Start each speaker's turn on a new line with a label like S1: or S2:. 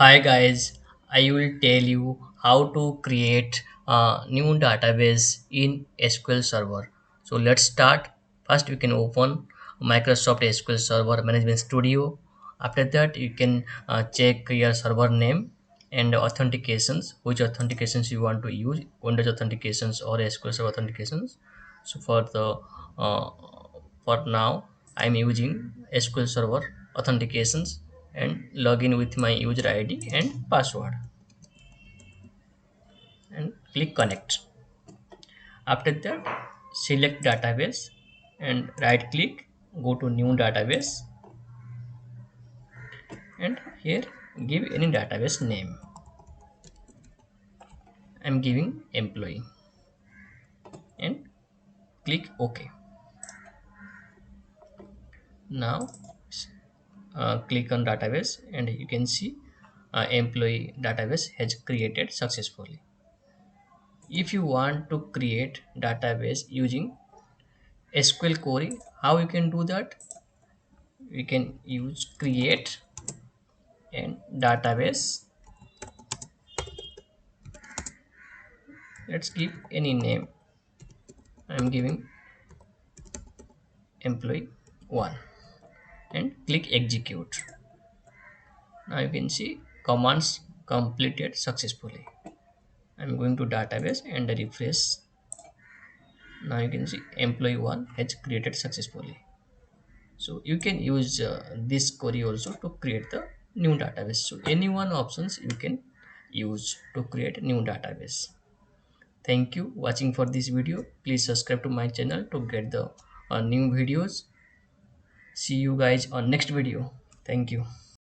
S1: Hi guys, I will tell you how to create a new database in SQL Server. So let's start. First we can open Microsoft SQL Server Management Studio. After that you can check your server name and authentications, which authentications you want to use, Windows authentications or SQL Server authentications. So uh, for now I'm using SQL Server authentications and log in with my user ID and password and click connect. After that select database and right click, go to new database and here give any database name. I'm giving employee and click OK. Now click on database and you can see employee database has created successfully. If you want to create database using SQL query, how you can do that? We can use create and database. Let's give any name. I'm giving employee 1 and click execute. Now you can see commands completed successfully. I'm going to database and refresh. Now you can see employee 1 has created successfully. So you can use this query also to create the new database. So any one options you can use to create new database. Thank you watching for this video. Please subscribe to my channel to get the new videos. See you guys on next video. Thank you.